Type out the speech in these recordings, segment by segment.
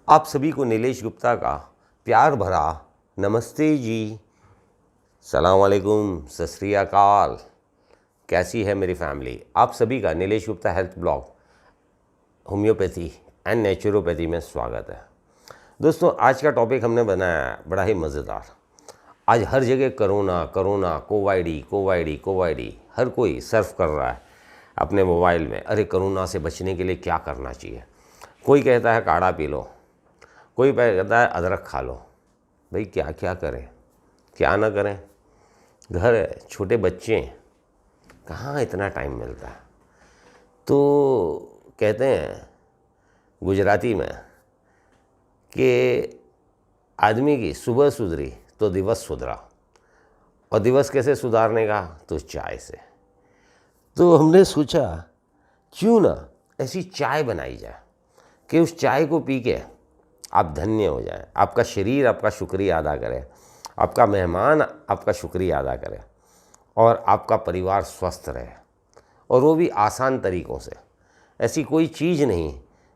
आप सभी को नीलेश गुप्ता का प्यार भरा नमस्ते जी, सलाम वालेकुम, सत श्री अकाल। कैसी है मेरी फैमिली? आप सभी का Nilesh Gupta health blog homeopathy and naturopathy में स्वागत है। दोस्तों, आज का टॉपिक हमने बनाया है बड़ा ही मज़ेदार। आज हर जगह कोरोना कोरोना कोवाइडी हर कोई सर्फ कर रहा है अपने मोबाइल में। अरे कोरोना से बचने के लिए क्या करना चाहिए? कोई कहता है काढ़ा पी लो, कोई कहता है अदरक खा लो। भाई क्या क्या करें, क्या ना करें? घर है, छोटे बच्चे हैं, कहाँ इतना टाइम मिलता है। तो कहते हैं गुजराती में कि आदमी की सुबह सुधरी तो दिवस सुधरा, और दिवस कैसे सुधारने का? तो चाय से। तो हमने सोचा क्यों ना ऐसी चाय बनाई जाए कि उस चाय को पी के आप धन्य हो जाएं, आपका शरीर आपका शुक्रिया अदा करे, आपका मेहमान आपका शुक्रिया अदा करे, और आपका परिवार स्वस्थ रहे, और वो भी आसान तरीक़ों से। ऐसी कोई चीज़ नहीं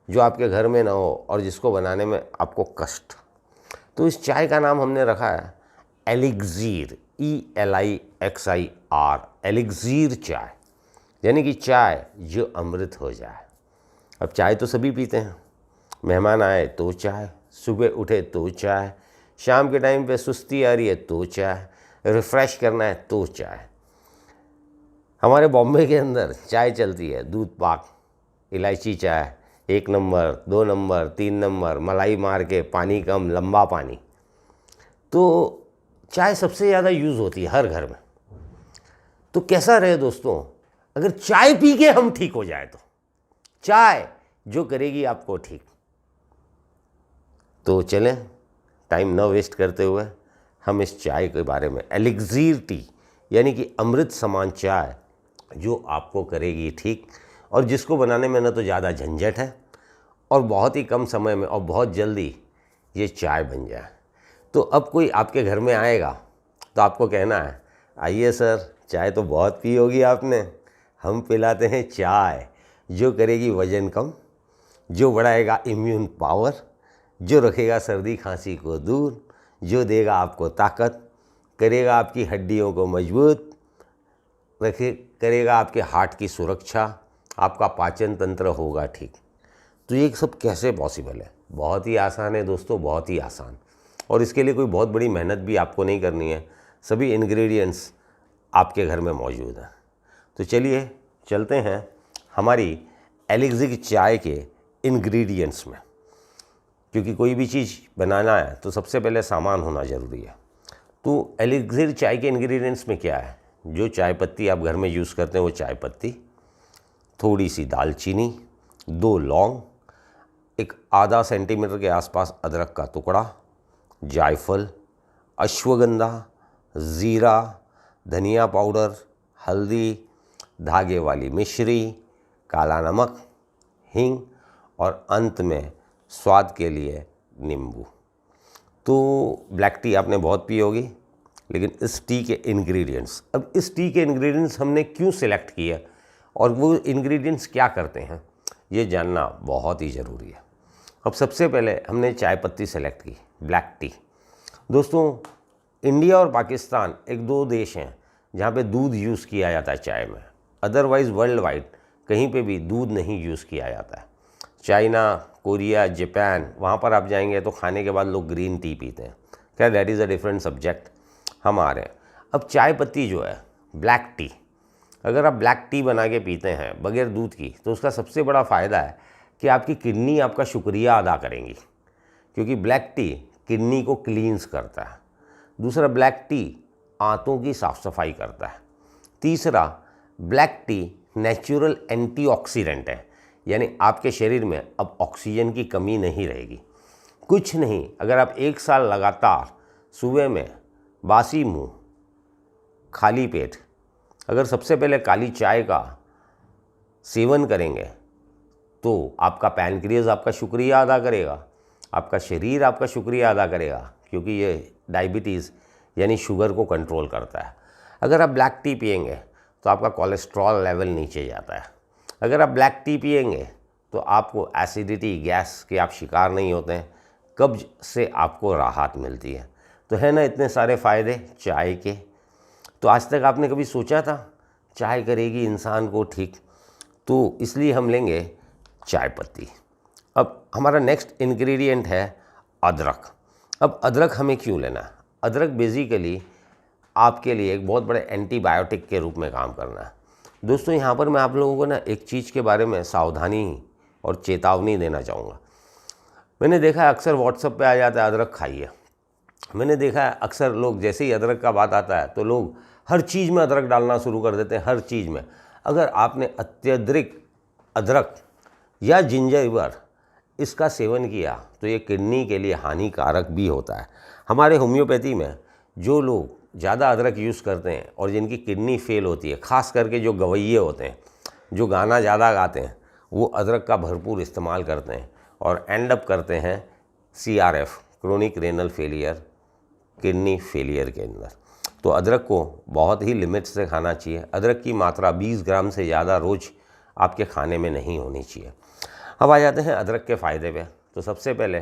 जो आपके घर में ना हो और जिसको बनाने में आपको कष्ट। तो इस चाय का नाम हमने रखा है एलिक्ज़िर, ELIXIR, एलिक्ज़िर चाय, यानी कि चाय जो अमृत हो जाए। अब चाय तो सभी पीते हैं, मेहमान आए तो चाय, सुबह उठे तो चाय, शाम के टाइम पे सुस्ती आ रही है तो चाय, रिफ़्रेश करना है तो चाय। हमारे बॉम्बे के अंदर चाय चलती है दूध पाक, इलायची चाय, 1 नंबर 2 नंबर 3 नंबर, मलाई मार के, पानी कम, लंबा पानी। तो चाय सबसे ज़्यादा यूज़ होती है हर घर में। तो कैसा रहे दोस्तों, अगर चाय पी के हम ठीक हो जाए तो चाय जो करेगी आपको ठीक। तो चलें, टाइम न वेस्ट करते हुए हम इस चाय के बारे में, एलिक्ज़िर टी यानी कि अमृत समान चाय जो आपको करेगी ठीक, और जिसको बनाने में न तो ज़्यादा झंझट है और बहुत ही कम समय में और बहुत जल्दी ये चाय बन जाए। तो अब कोई आपके घर में आएगा तो आपको कहना है, आइए सर, चाय तो बहुत पी होगी आपने, हम पिलाते हैं चाय जो करेगी वज़न कम, जो बढ़ाएगा इम्यून पावर, जो रखेगा सर्दी खांसी को दूर, जो देगा आपको ताकत, करेगा आपकी हड्डियों को मजबूत, करेगा आपके हार्ट की सुरक्षा, आपका पाचन तंत्र होगा ठीक। तो ये सब कैसे पॉसिबल है? बहुत ही आसान है दोस्तों, बहुत ही आसान। और इसके लिए कोई बहुत बड़ी मेहनत भी आपको नहीं करनी है, सभी इंग्रेडिएंट्स आपके घर में मौजूद हैं। तो चलिए चलते हैं हमारी एलिक्ज़िर चाय के इंग्रेडिएंट्स में, क्योंकि कोई भी चीज़ बनाना है तो सबसे पहले सामान होना ज़रूरी है। तो एलिक्ज़िर चाय के इंग्रेडिएंट्स में क्या है? जो चाय पत्ती आप घर में यूज़ करते हैं वो चाय पत्ती, थोड़ी सी दालचीनी, 2 लौंग, एक आधा सेंटीमीटर के आसपास अदरक का टुकड़ा, जायफल, अश्वगंधा, ज़ीरा, धनिया पाउडर, हल्दी, धागे वाली मिश्री, काला नमक, हींग, और अंत में स्वाद के लिए नींबू। तो ब्लैक टी आपने बहुत पी होगी, लेकिन इस टी के इंग्रेडिएंट्स, अब इस टी के इंग्रेडिएंट्स हमने क्यों सिलेक्ट किए और वो इंग्रेडिएंट्स क्या करते हैं, ये जानना बहुत ही ज़रूरी है। अब सबसे पहले हमने चाय पत्ती सेलेक्ट की, ब्लैक टी। दोस्तों, इंडिया और पाकिस्तान एक 2 देश हैं जहाँ पे दूध यूज़ किया जाता है चाय में, अदरवाइज़ वर्ल्ड वाइड कहीं पे भी दूध नहीं यूज़ किया जाता है। चाइना, कोरिया, जापान, वहाँ पर आप जाएंगे तो खाने के बाद लोग ग्रीन टी पीते हैं। खैर, that is a different subject. हम आ रहे हैं अब चाय पत्ती जो है, ब्लैक टी। अगर आप ब्लैक टी बना के पीते हैं बगैर दूध की, तो उसका सबसे बड़ा फ़ायदा है कि आपकी किडनी आपका शुक्रिया अदा करेंगी, क्योंकि ब्लैक टी किडनी को क्लींस करता है। दूसरा, ब्लैक टी आंतों की साफ़ सफाई करता है। तीसरा, ब्लैक टी नेचुरल एंटीऑक्सीडेंट है, यानी आपके शरीर में अब ऑक्सीजन की कमी नहीं रहेगी। कुछ नहीं, अगर आप 1 साल लगातार सुबह में बासी मुंह, खाली पेट, अगर सबसे पहले काली चाय का सेवन करेंगे तो आपका पैनक्रियाज आपका शुक्रिया अदा करेगा, आपका शरीर आपका शुक्रिया अदा करेगा, क्योंकि ये डायबिटीज़ यानी शुगर को कंट्रोल करता है। अगर आप ब्लैक टी पिएंगे तो आपका कोलेस्ट्रॉल लेवल नीचे जाता है। अगर आप ब्लैक टी पिएंगे तो आपको एसिडिटी, गैस के आप शिकार नहीं होते हैं, कब्ज से आपको राहत मिलती है। तो है ना इतने सारे फ़ायदे चाय के। तो आज तक आपने कभी सोचा था चाय करेगी इंसान को ठीक? तो इसलिए हम लेंगे चाय पत्ती। अब हमारा नेक्स्ट इंग्रेडिएंट है अदरक। अब अदरक हमें क्यों लेना है? अदरक बेसिकली आपके लिए एक बहुत बड़े एंटीबायोटिक के रूप में काम करना है। दोस्तों यहाँ पर मैं आप लोगों को ना एक चीज़ के बारे में सावधानी और चेतावनी देना चाहूँगा। मैंने देखा है अक्सर व्हाट्सएप पे आ जाता है अदरक खाइए। मैंने देखा है अक्सर लोग जैसे ही अदरक का बात आता है तो लोग हर चीज़ में अदरक डालना शुरू कर देते हैं, हर चीज़ में। अगर आपने अत्यधिक अदरक या जिंजर इसका सेवन किया तो ये किडनी के लिए हानिकारक भी होता है। हमारे होम्योपैथी में जो लोग ज़्यादा अदरक यूज़ करते हैं और जिनकी किडनी फेल होती है, ख़ास करके जो गवैये होते हैं, जो गाना ज़्यादा गाते हैं, वो अदरक का भरपूर इस्तेमाल करते हैं और एंड अप करते हैं CRF, chronic renal failure, kidney failure के अंदर। तो अदरक को बहुत ही लिमिट से खाना चाहिए। अदरक की मात्रा 20 ग्राम से ज़्यादा रोज़ आपके खाने में नहीं होनी चाहिए। अब आ जाते हैं अदरक के फ़ायदे पे। तो सबसे पहले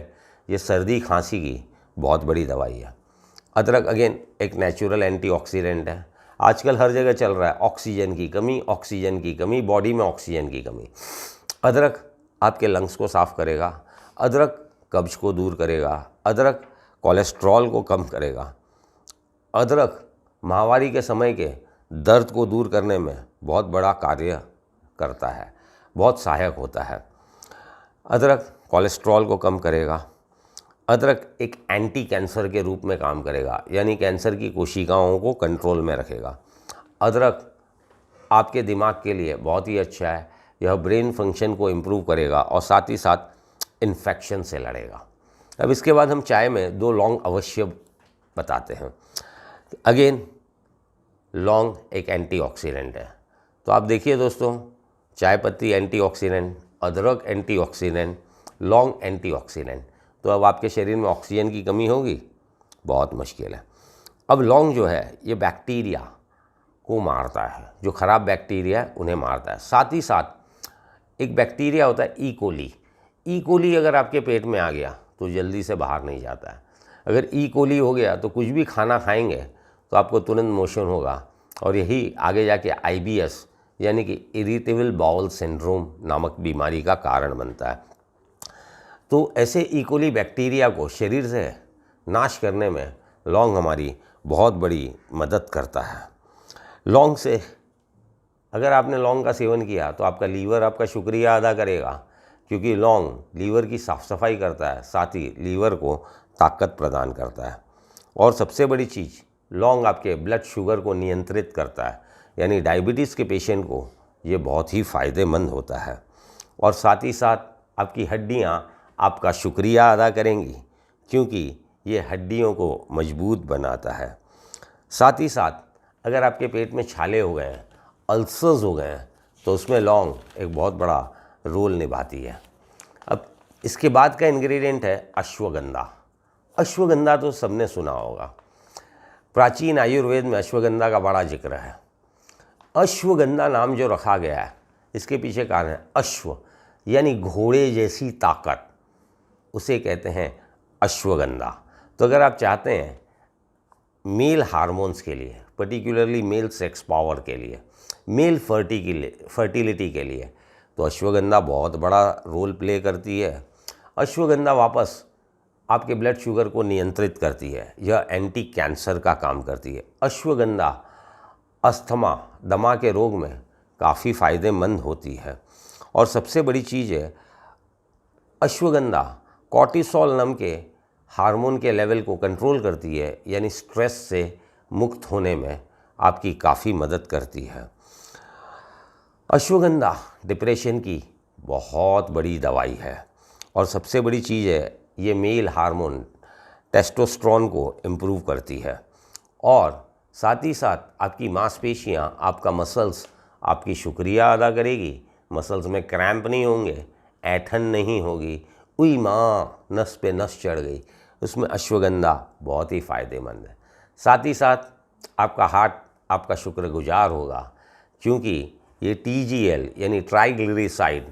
ये सर्दी खांसी की बहुत बड़ी दवाई है। अदरक अगेन एक नेचुरल एंटीऑक्सीडेंट है। आजकल हर जगह चल रहा है ऑक्सीजन की कमी, ऑक्सीजन की कमी, बॉडी में ऑक्सीजन की कमी। अदरक आपके लंग्स को साफ़ करेगा, अदरक कब्ज को दूर करेगा, अदरक कोलेस्ट्रॉल को कम करेगा, अदरक माहवारी के समय के दर्द को दूर करने में बहुत बड़ा कार्य करता है, बहुत सहायक होता है। अदरक कोलेस्ट्रॉल को कम करेगा। अदरक एक एंटी कैंसर के रूप में काम करेगा, यानी कैंसर की कोशिकाओं को कंट्रोल में रखेगा। अदरक आपके दिमाग के लिए बहुत ही अच्छा है। यह ब्रेन फंक्शन को इम्प्रूव करेगा और साथ ही साथ इन्फेक्शन से लड़ेगा। अब इसके बाद हम चाय में 2 लौंग अवश्य बताते हैं। अगेन लौंग एक एंटीऑक्सीडेंट है। तो आप देखिए दोस्तों, चाय पत्ती एंटीऑक्सीडेंट, अदरक एंटीऑक्सीडेंट, लौंग एंटीऑक्सीडेंट। तो अब आपके शरीर में ऑक्सीजन की कमी होगी, बहुत मुश्किल है। अब लौंग जो है ये बैक्टीरिया को मारता है, जो ख़राब बैक्टीरिया है उन्हें मारता है। साथ ही साथ एक बैक्टीरिया होता है ई कोली। ई कोली अगर आपके पेट में आ गया तो जल्दी से बाहर नहीं जाता है। अगर ई कोली हो गया तो कुछ भी खाना खाएंगे तो आपको तुरंत मोशन होगा और यही आगे जाके IBS यानी कि इरिटेबल बाउल सिंड्रोम नामक बीमारी का कारण बनता है। तो ऐसे ई कोली बैक्टीरिया को शरीर से नाश करने में लौंग हमारी बहुत बड़ी मदद करता है। लौंग से अगर आपने लौंग का सेवन किया तो आपका लीवर आपका शुक्रिया अदा करेगा, क्योंकि लौंग लीवर की साफ़ सफाई करता है, साथ ही लीवर को ताकत प्रदान करता है। और सबसे बड़ी चीज़, लौंग आपके ब्लड शुगर को नियंत्रित करता है, यानी डायबिटीज़ के पेशेंट को ये बहुत ही फ़ायदेमंद होता है। और साथ ही साथ आपकी हड्डियाँ आपका शुक्रिया अदा करेंगी, क्योंकि ये हड्डियों को मजबूत बनाता है। साथ ही साथ अगर आपके पेट में छाले हो गए हैं, अल्सर्स हो गए हैं, तो उसमें लौंग एक बहुत बड़ा रोल निभाती है। अब इसके बाद का इंग्रेडिएंट है अश्वगंधा। अश्वगंधा तो सबने सुना होगा। प्राचीन आयुर्वेद में अश्वगंधा का बड़ा जिक्र है। अश्वगंधा नाम जो रखा गया है इसके पीछे कारण है अश्व यानी घोड़े जैसी ताकत, उसे कहते हैं अश्वगंधा। तो अगर आप चाहते हैं मेल हार्मोन्स के लिए, पर्टिकुलरली मेल सेक्स पावर के लिए, मेल फर्टिलिटी के लिए, तो अश्वगंधा बहुत बड़ा रोल प्ले करती है। अश्वगंधा वापस आपके ब्लड शुगर को नियंत्रित करती है, यह एंटी कैंसर का काम करती है। अश्वगंधा अस्थमा, दमा के रोग में काफ़ी फ़ायदेमंद होती है। और सबसे बड़ी चीज़ है, अश्वगंधा कॉर्टिसोल नाम के हार्मोन के लेवल को कंट्रोल करती है, यानी स्ट्रेस से मुक्त होने में आपकी काफ़ी मदद करती है। अश्वगंधा डिप्रेशन की बहुत बड़ी दवाई है। और सबसे बड़ी चीज़ है, ये मेल हार्मोन टेस्टोस्टेरोन को इम्प्रूव करती है। और साथ ही साथ आपकी मांसपेशियाँ, आपका मसल्स आपकी शुक्रिया अदा करेगी। मसल्स में क्रैम्प नहीं होंगे, ऐंठन नहीं होगी, उई माँ नस पे नस चढ़ गई, उसमें अश्वगंधा बहुत ही फ़ायदेमंद है। साथ ही साथ आपका हार्ट आपका शुक्रगुजार होगा, क्योंकि ये TGL यानी ट्राइग्लिसराइड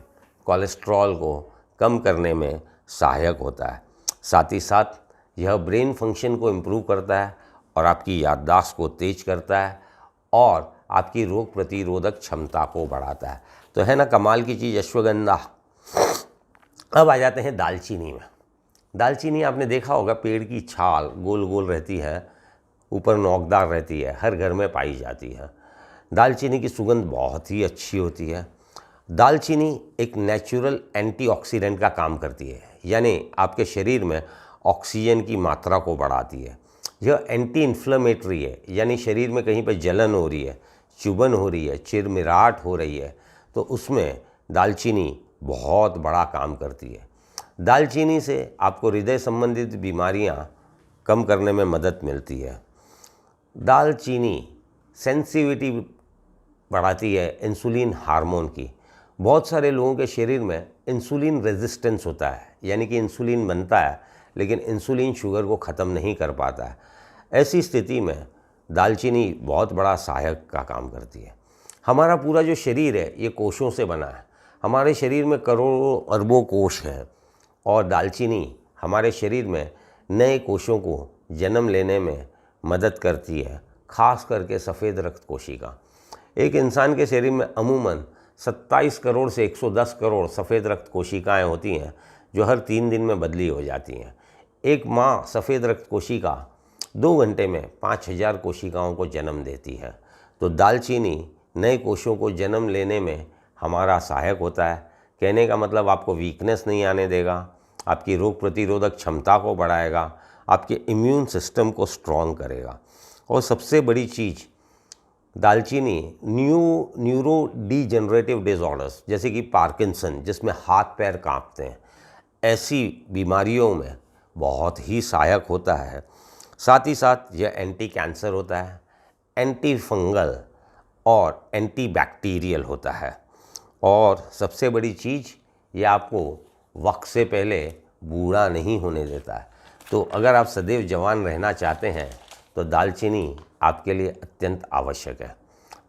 कोलेस्ट्रॉल को कम करने में सहायक होता है। साथ ही साथ यह ब्रेन फंक्शन को इम्प्रूव करता है और आपकी याददाश्त को तेज करता है और आपकी रोग प्रतिरोधक क्षमता को बढ़ाता है। तो है ना कमाल की चीज़ अश्वगंधा। अब आ जाते हैं दालचीनी में। दालचीनी आपने देखा होगा, पेड़ की छाल गोल गोल रहती है, ऊपर नोकदार रहती है, हर घर में पाई जाती है। दालचीनी की सुगंध बहुत ही अच्छी होती है। दालचीनी एक नेचुरल एंटीऑक्सीडेंट का काम करती है, यानी आपके शरीर में ऑक्सीजन की मात्रा को बढ़ाती है। यह एंटी इन्फ्लेमेटरी है, यानी शरीर में कहीं पर जलन हो रही है, चुभन हो रही है, चिरमिराट हो रही है, तो उसमें दालचीनी बहुत बड़ा काम करती है। दालचीनी से आपको हृदय संबंधित बीमारियां कम करने में मदद मिलती है। दालचीनी सेंसिटिविटी बढ़ाती है इंसुलिन हार्मोन की। बहुत सारे लोगों के शरीर में इंसुलिन रेजिस्टेंस होता है, यानी कि इंसुलिन बनता है लेकिन इंसुलिन शुगर को ख़त्म नहीं कर पाता है। ऐसी स्थिति में दालचीनी बहुत बड़ा सहायक का काम करती है। हमारा पूरा जो शरीर है ये कोशों से बना है। हमारे शरीर में करोड़ों अरबों कोश हैं और दालचीनी हमारे शरीर में नए कोशों को जन्म लेने में मदद करती है, खास करके सफ़ेद रक्त कोशिका। एक इंसान के शरीर में अमूमन 27 करोड़ से 110 करोड़ सफ़ेद रक्त कोशिकाएं होती हैं, जो हर 3 दिन में बदली हो जाती हैं। एक माँ सफ़ेद रक्त कोशिका 2 घंटे में 5000 कोशिकाओं को जन्म देती है। तो दालचीनी नए कोशों को जन्म लेने में हमारा सहायक होता है। कहने का मतलब आपको वीकनेस नहीं आने देगा, आपकी रोग प्रतिरोधक क्षमता को बढ़ाएगा, आपके इम्यून सिस्टम को स्ट्रॉन्ग करेगा। और सबसे बड़ी चीज़, दालचीनी न्यूरो डीजनरेटिव डिसऑर्डर्स जैसे कि पार्किंसन, जिसमें हाथ पैर कांपते हैं, ऐसी बीमारियों में बहुत ही सहायक होता है। साथ ही साथ यह एंटी कैंसर होता है, एंटी फंगल और एंटी बैक्टीरियल होता है। और सबसे बड़ी चीज़, ये आपको वक्त से पहले बूढ़ा नहीं होने देता है। तो अगर आप सदैव जवान रहना चाहते हैं तो दालचीनी आपके लिए अत्यंत आवश्यक है।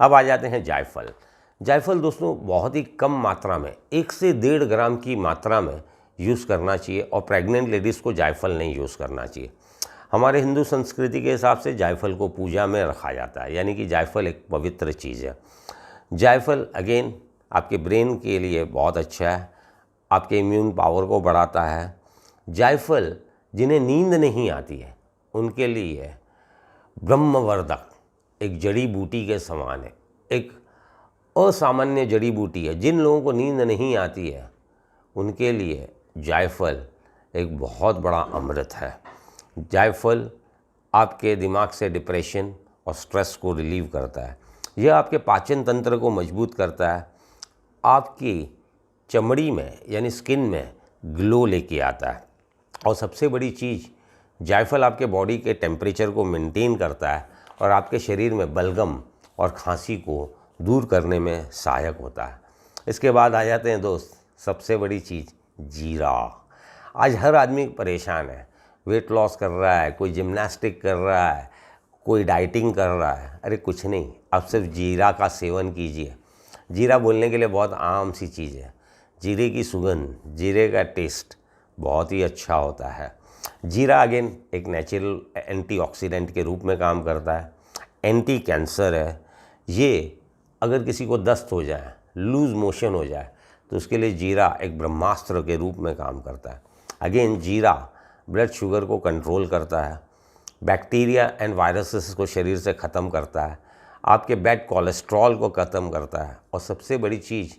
अब आ जाते हैं जायफल। जायफल दोस्तों बहुत ही कम मात्रा में, 1 से 1.5 ग्राम की मात्रा में यूज़ करना चाहिए और प्रेग्नेंट लेडीज़ को जायफल नहीं यूज़ करना चाहिए। हमारे हिंदू संस्कृति के हिसाब से जायफल को पूजा में रखा जाता है, यानी कि जायफल एक पवित्र चीज़ है। जायफल अगेन आपके ब्रेन के लिए बहुत अच्छा है, आपके इम्यून पावर को बढ़ाता है। जायफल जिन्हें नींद नहीं आती है उनके लिए ब्रह्मवर्धक एक जड़ी बूटी के समान है, एक असामान्य जड़ी बूटी है। जिन लोगों को नींद नहीं आती है उनके लिए जायफल एक बहुत बड़ा अमृत है। जायफल आपके दिमाग से डिप्रेशन और स्ट्रेस को रिलीव करता है। यह आपके पाचन तंत्र को मजबूत करता है, आपकी चमड़ी में यानी स्किन में ग्लो लेके आता है। और सबसे बड़ी चीज़, जायफल आपके बॉडी के टेम्परेचर को मेंटेन करता है और आपके शरीर में बलगम और खांसी को दूर करने में सहायक होता है। इसके बाद आ जाते हैं दोस्त, सबसे बड़ी चीज़ जीरा। आज हर आदमी परेशान है, वेट लॉस कर रहा है, कोई जिम्नास्टिक कर रहा है, कोई डाइटिंग कर रहा है। अरे कुछ नहीं, आप सिर्फ जीरा का सेवन कीजिए। जीरा बोलने के लिए बहुत आम सी चीज़ है। जीरे की सुगंध, जीरे का टेस्ट बहुत ही अच्छा होता है। जीरा अगेन एक नेचुरल एंटीऑक्सीडेंट के रूप में काम करता है, एंटी कैंसर है। ये अगर किसी को दस्त हो जाए, लूज मोशन हो जाए, तो उसके लिए जीरा एक ब्रह्मास्त्र के रूप में काम करता है। अगेन जीरा ब्लड शुगर को कंट्रोल करता है, बैक्टीरिया एंड वायरसेस को शरीर से ख़त्म करता है, आपके बैड कोलेस्ट्रॉल को ख़त्म करता है। और सबसे बड़ी चीज़,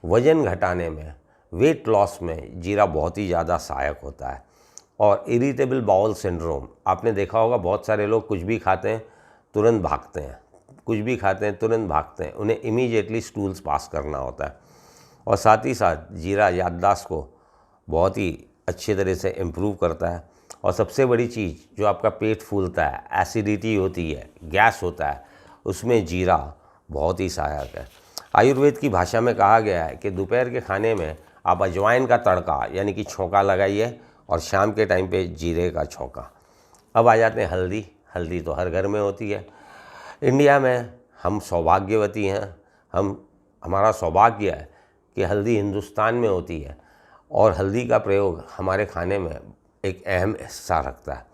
वज़न घटाने में, वेट लॉस में जीरा बहुत ही ज़्यादा सहायक होता है। और इरिटेबल बाउल सिंड्रोम, आपने देखा होगा बहुत सारे लोग कुछ भी खाते हैं तुरंत भागते हैं, कुछ भी खाते हैं तुरंत भागते हैं, उन्हें इमीडिएटली स्टूल्स पास करना होता है। और साथ ही साथ जीरा याददाश्त को बहुत ही अच्छी तरह से इम्प्रूव करता है। और सबसे बड़ी चीज़, जो आपका पेट फूलता है, एसिडिटी होती है, गैस होता है, उसमें जीरा बहुत ही सहायक है। आयुर्वेद की भाषा में कहा गया है कि दोपहर के खाने में आप अजवाइन का तड़का यानी कि छौंका लगाइए और शाम के टाइम पे जीरे का छौंका। अब आ जाते हैं हल्दी। हल्दी तो हर घर में होती है। इंडिया में हम सौभाग्यवती हैं, हमारा सौभाग्य है कि हल्दी हिंदुस्तान में होती है और हल्दी का प्रयोग हमारे खाने में एक अहम हिस्सा रखता है।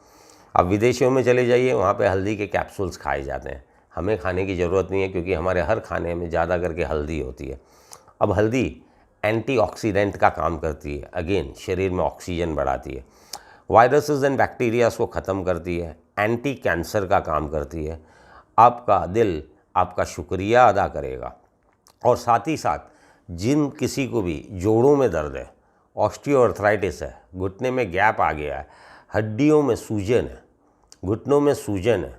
अब विदेशों में चले जाइए, वहाँ पे हल्दी के कैप्सूल्स खाए जाते हैं। हमें खाने की ज़रूरत नहीं है क्योंकि हमारे हर खाने में ज़्यादा करके हल्दी होती है। अब हल्दी एंटीऑक्सीडेंट का काम करती है, अगेन शरीर में ऑक्सीजन बढ़ाती है, वायरसेस एंड बैक्टीरियाज को ख़त्म करती है, एंटी कैंसर का काम करती है। आपका दिल आपका शुक्रिया अदा करेगा। और साथ ही साथ जिन किसी को भी जोड़ों में दर्द है, ऑस्टियोआर्थराइटिस है, घुटने में गैप आ गया है, हड्डियों में सूजन है, घुटनों में सूजन है,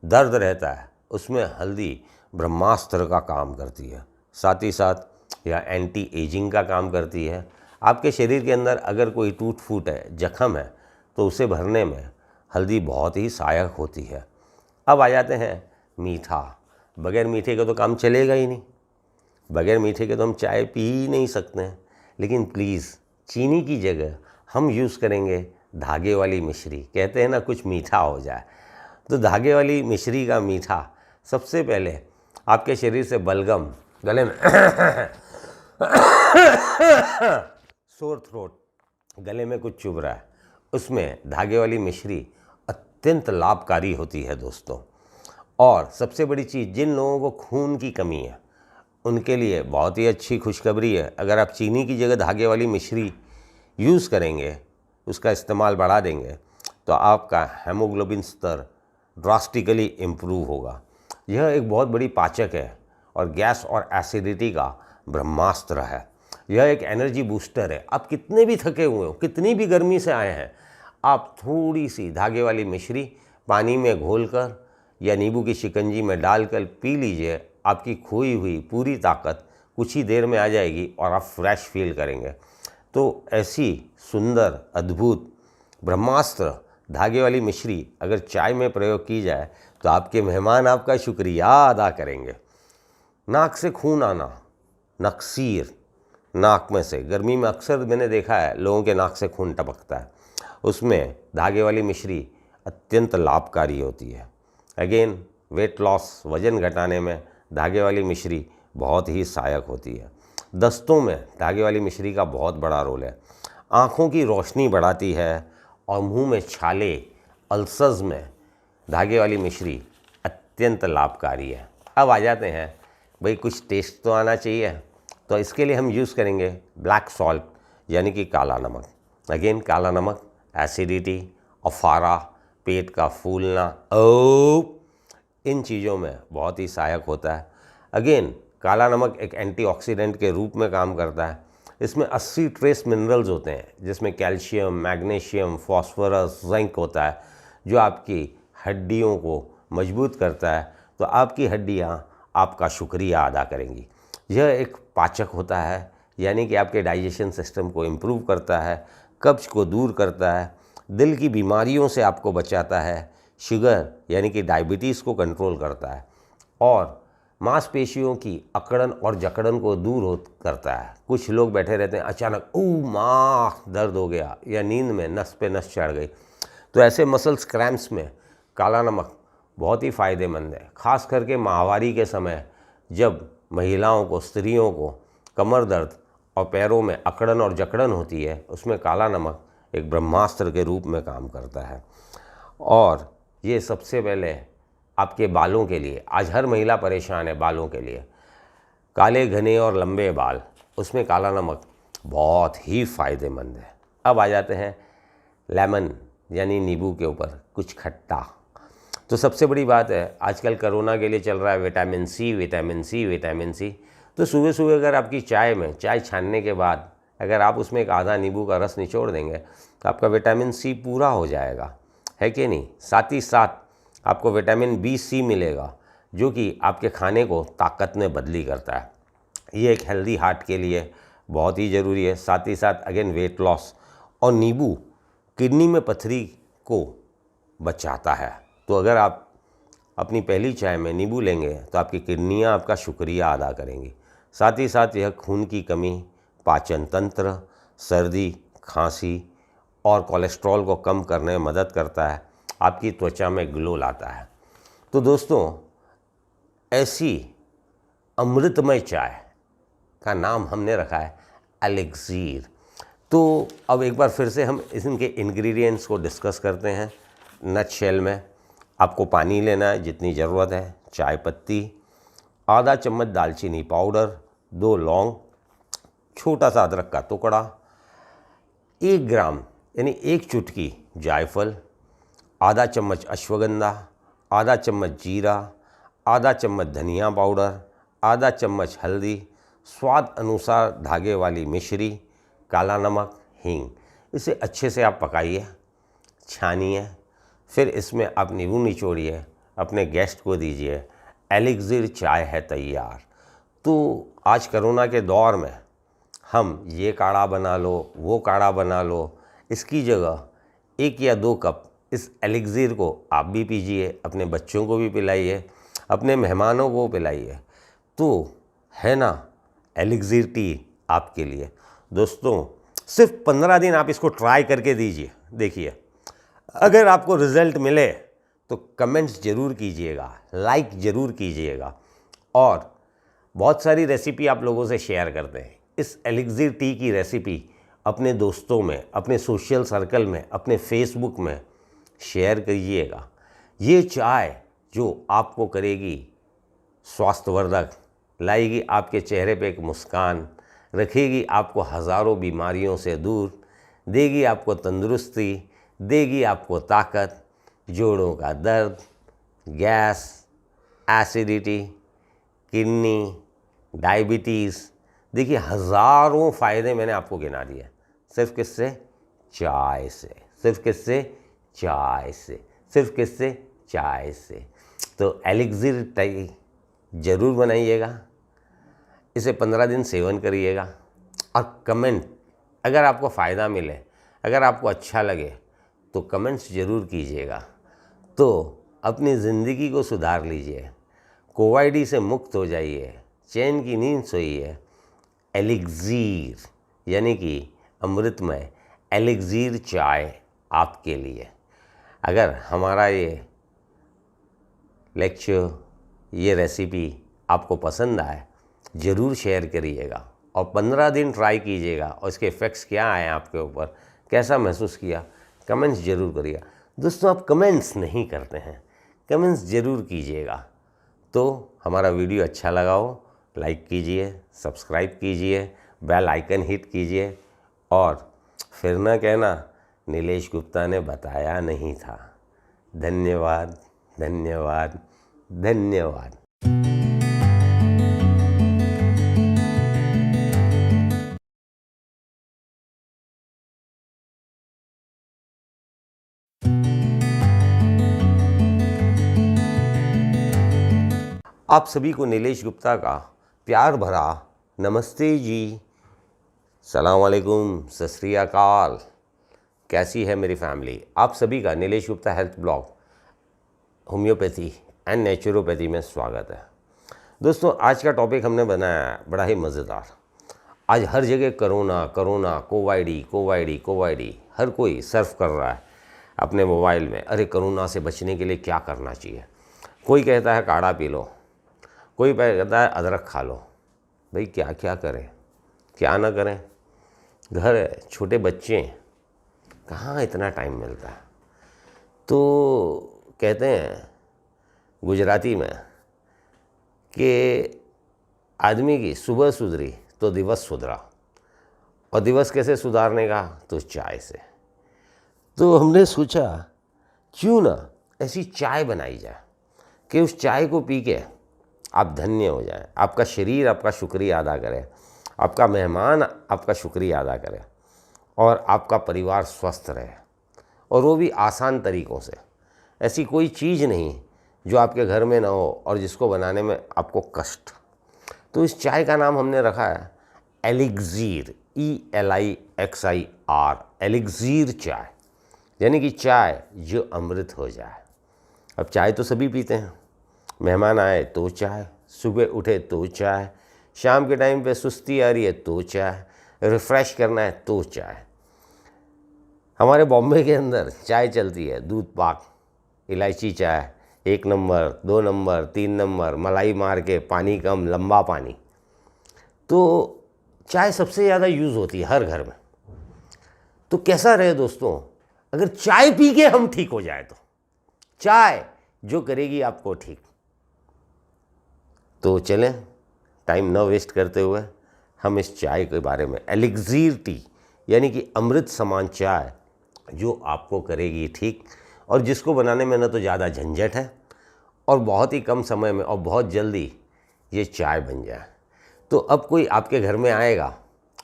दर्द रहता है, उसमें हल्दी ब्रह्मास्त्र का काम करती है। साथ ही साथ यह एंटी एजिंग का काम करती है। आपके शरीर के अंदर अगर कोई टूट फूट है, जख्म है, तो उसे भरने में हल्दी बहुत ही सहायक होती है। अब आ जाते हैं मीठा। बगैर मीठे के तो काम चलेगा ही नहीं, बगैर मीठे के तो हम चाय पी ही नहीं सकते हैं। लेकिन प्लीज़ चीनी की जगह हम यूज़ करेंगे धागे वाली मिश्री। कहते हैं ना कुछ मीठा हो जाए, तो धागे वाली मिश्री का मीठा सबसे पहले आपके शरीर से बलगम, गले में सोर थ्रोट, गले में कुछ चुभ रहा है, उसमें धागे वाली मिश्री अत्यंत लाभकारी होती है दोस्तों। और सबसे बड़ी चीज़, जिन लोगों को खून की कमी है उनके लिए बहुत ही अच्छी खुशखबरी है। अगर आप चीनी की जगह धागे वाली मिश्री यूज़ करेंगे, उसका इस्तेमाल बढ़ा देंगे, तो आपका हेमोग्लोबिन स्तर ड्रास्टिकली इम्प्रूव होगा। यह एक बहुत बड़ी पाचक है और गैस और एसिडिटी का ब्रह्मास्त्र है। यह एक एनर्जी बूस्टर है। आप कितने भी थके हुए हो, कितनी भी गर्मी से आए हैं, आप थोड़ी सी धागे वाली मिश्री पानी में घोलकर या नींबू की शिकंजी में डालकर पी लीजिए। आपकी खोई हुई पूरी ताकत कुछ ही देर में आ जाएगी और आप फ्रेश फील करेंगे। तो ऐसी सुंदर अद्भुत ब्रह्मास्त्र धागे वाली मिश्री अगर चाय में प्रयोग की जाए तो आपके मेहमान आपका शुक्रिया अदा करेंगे। नाक से खून आना, नक्सीर, नाक में से गर्मी में अक्सर मैंने देखा है लोगों के नाक से खून टपकता है, उसमें धागे वाली मिश्री अत्यंत लाभकारी होती है। अगेन वेट लॉस, वज़न घटाने में धागे वाली मिश्री बहुत ही सहायक होती है। दस्तों में धागे वाली मिश्री का बहुत बड़ा रोल है। आँखों की रोशनी बढ़ाती है और मुंह में छाले, अल्सर्स में धागे वाली मिश्री अत्यंत लाभकारी है। अब आ जाते हैं भाई कुछ टेस्ट तो आना चाहिए, तो इसके लिए हम यूज़ करेंगे ब्लैक सॉल्ट यानी कि काला नमक। अगेन काला नमक एसिडिटी, अफारा, पेट का फूलना, इन चीज़ों में बहुत ही सहायक होता है। अगेन काला नमक एक एंटीऑक्सीडेंट के रूप में काम करता है। इसमें 80 ट्रेस मिनरल्स होते हैं जिसमें कैल्शियम, मैग्नीशियम, फॉस्फोरस, जिंक होता है जो आपकी हड्डियों को मजबूत करता है। तो आपकी हड्डियाँ आपका शुक्रिया अदा करेंगी। यह एक पाचक होता है यानी कि आपके डाइजेशन सिस्टम को इम्प्रूव करता है, कब्ज को दूर करता है, दिल की बीमारियों से आपको बचाता है, शुगर यानी कि डायबिटीज़ को कंट्रोल करता है और मांसपेशियों की अकड़न और जकड़न को दूर करता है। कुछ लोग बैठे रहते हैं, अचानक माँ दर्द हो गया या नींद में नस पे नस चढ़ गई, तो ऐसे मसल्स क्रैम्प्स में काला नमक बहुत ही फ़ायदेमंद है। ख़ास करके माहवारी के समय जब महिलाओं को, स्त्रियों को कमर दर्द और पैरों में अकड़न और जकड़न होती है, उसमें काला नमक एक ब्रह्मास्त्र के रूप में काम करता है। और ये सबसे पहले आपके बालों के लिए, आज हर महिला परेशान है बालों के लिए, काले घने और लंबे बाल, उसमें काला नमक बहुत ही फ़ायदेमंद है। अब आ जाते हैं लेमन यानी नींबू के ऊपर कुछ खट्टा। तो सबसे बड़ी बात है, आजकल कोरोना के लिए चल रहा है vitamin C, vitamin C, vitamin C. तो सुबह सुबह अगर आपकी चाय में, चाय छानने के बाद अगर आप उसमें एक आधा नींबू का रस निचोड़ देंगे तो आपका विटामिन सी पूरा हो जाएगा, है कि नहीं। साथ ही साथ आपको विटामिन बी सी मिलेगा जो कि आपके खाने को ताकत में बदली करता है। ये एक हेल्दी हार्ट के लिए बहुत ही ज़रूरी है। साथ ही साथ अगेन वेट लॉस, और नींबू किडनी में पथरी को बचाता है। तो अगर आप अपनी पहली चाय में नींबू लेंगे तो आपकी किडनियाँ आपका शुक्रिया अदा करेंगी। साथ ही साथ यह खून की कमी, पाचन तंत्र, सर्दी, खांसी और कोलेस्ट्रॉल को कम करने में मदद करता है, आपकी त्वचा में ग्लो लाता है। तो दोस्तों, ऐसी अमृतमय चाय का नाम हमने रखा है एलिक्सीर। तो अब एक बार फिर से हम इनके इंग्रेडिएंट्स को डिस्कस करते हैं। नटशेल में आपको पानी लेना है जितनी ज़रूरत है, चाय पत्ती, आधा चम्मच दालचीनी पाउडर, 2 लौंग, छोटा सा अदरक का टुकड़ा, 1 ग्राम यानी 1 चुटकी जायफल, आधा चम्मच अश्वगंधा, आधा चम्मच जीरा, आधा चम्मच धनिया पाउडर, आधा चम्मच हल्दी, स्वाद अनुसार धागे वाली मिश्री, काला नमक, हींग। इसे अच्छे से आप पकाइए, छानिए, फिर इसमें आप नींबू निचोड़िए, अपने गेस्ट को दीजिए। एलिक्सिर चाय है तैयार। तो आज कोरोना के दौर में हम ये काढ़ा बना लो, वो काढ़ा बना लो, इसकी जगह 1 या 2 कप इस एलिक्सिर को आप भी पीजिए, अपने बच्चों को भी पिलाइए, अपने मेहमानों को पिलाइए। तो है ना एलिक्सिर टी आपके लिए। दोस्तों सिर्फ 15 दिन आप इसको ट्राई करके दीजिए, देखिए अगर आपको रिज़ल्ट मिले तो कमेंट्स ज़रूर कीजिएगा, लाइक ज़रूर कीजिएगा, और बहुत सारी रेसिपी आप लोगों से शेयर करते हैं। इस एलिक्सिर टी की रेसिपी अपने दोस्तों में, अपने सोशल सर्कल में, अपने फेसबुक में शेयर कीजिएगा। ये चाय जो आपको करेगी स्वास्थ्यवर्धक, लाएगी आपके चेहरे पे एक मुस्कान, रखेगी आपको हज़ारों बीमारियों से दूर, देगी आपको तंदुरुस्ती, देगी आपको ताकत, जोड़ों का दर्द, गैस, एसिडिटी, किडनी, डायबिटीज़, देखिए हज़ारों फ़ायदे मैंने आपको गिना दिए। सिर्फ किससे? चाय से। सिर्फ किससे? चाय से। सिर्फ किससे? चाय से। तो एलिक्सिर टी ज़रूर बनाइएगा, इसे 15 दिन सेवन करिएगा, और कमेंट, अगर आपको फ़ायदा मिले, अगर आपको अच्छा लगे तो कमेंट्स ज़रूर कीजिएगा। तो अपनी ज़िंदगी को सुधार लीजिए, कोविड से मुक्त हो जाइए, चैन की नींद सोइए। एलिक्सिर यानी कि अमृतमय एलिक्सिर चाय आपके लिए। अगर हमारा ये लेक्चर, ये रेसिपी आपको पसंद आए, ज़रूर शेयर करिएगा, और 15 दिन ट्राई कीजिएगा, और इसके इफ़ेक्ट्स क्या आए आपके ऊपर, कैसा महसूस किया, कमेंट्स ज़रूर करिएगा। दोस्तों आप कमेंट्स नहीं करते हैं, कमेंट्स ज़रूर कीजिएगा। तो हमारा वीडियो अच्छा लगा हो, लाइक कीजिए, सब्सक्राइब कीजिए, बेल आइकन हिट कीजिए, और फिर ना कहना नीलेश गुप्ता ने बताया नहीं था। धन्यवाद, धन्यवाद, धन्यवाद। आप सभी को नीलेश गुप्ता का प्यार भरा नमस्ते जी, सलाम वालेकुम, सत श्री अकाल। कैसी है मेरी फैमिली? आप सभी का Nilesh Gupta health blog, homeopathy and naturopathy में स्वागत है। दोस्तों आज का टॉपिक हमने बनाया है बड़ा ही मज़ेदार। आज हर जगह कोरोना कोरोना, कोविड, हर कोई सर्फ कर रहा है अपने मोबाइल में। अरे कोरोना से बचने के लिए क्या करना चाहिए? कोई कहता है काढ़ा पी लो, कोई कहता है अदरक खा लो। भाई क्या क्या करें, क्या ना करें? घर है, छोटे बच्चे हैं, कहाँ इतना टाइम मिलता है। तो कहते हैं गुजराती में कि आदमी की सुबह सुधरी तो दिवस सुधरा, और दिवस कैसे सुधारने का? तो चाय से। तो हमने सोचा क्यों ना ऐसी चाय बनाई जाए कि उस चाय को पी के आप धन्य हो जाएं, आपका शरीर आपका शुक्रिया अदा करे, आपका मेहमान आपका शुक्रिया अदा करे, और आपका परिवार स्वस्थ रहे, और वो भी आसान तरीक़ों से। ऐसी कोई चीज़ नहीं जो आपके घर में ना हो और जिसको बनाने में आपको कष्ट। तो इस चाय का नाम हमने रखा है एलिक्सिर, ELIXIR, एलिक्सिर चाय, यानी कि चाय जो अमृत हो जाए। अब चाय तो सभी पीते हैं, मेहमान आए तो चाय, सुबह उठे तो चाय, शाम के टाइम पे सुस्ती आ रही है तो चाय, रिफ़्रेश करना है तो चाय। हमारे बॉम्बे के अंदर चाय चलती है, दूध पाक, इलायची चाय, 1 नंबर, 2 नंबर, 3 नंबर, मलाई मार के, पानी कम, लंबा पानी। तो चाय सबसे ज़्यादा यूज़ होती है हर घर में। तो कैसा रहे दोस्तों, अगर चाय पी के हम ठीक हो जाए तो चाय जो करेगी आपको ठीक। तो चलें, टाइम न वेस्ट करते हुए हम इस चाय के बारे में, एलिक्सीर टी यानी कि अमृत समान चाय जो आपको करेगी ठीक, और जिसको बनाने में न तो ज़्यादा झंझट है और बहुत ही कम समय में और बहुत जल्दी ये चाय बन जाए। तो अब कोई आपके घर में आएगा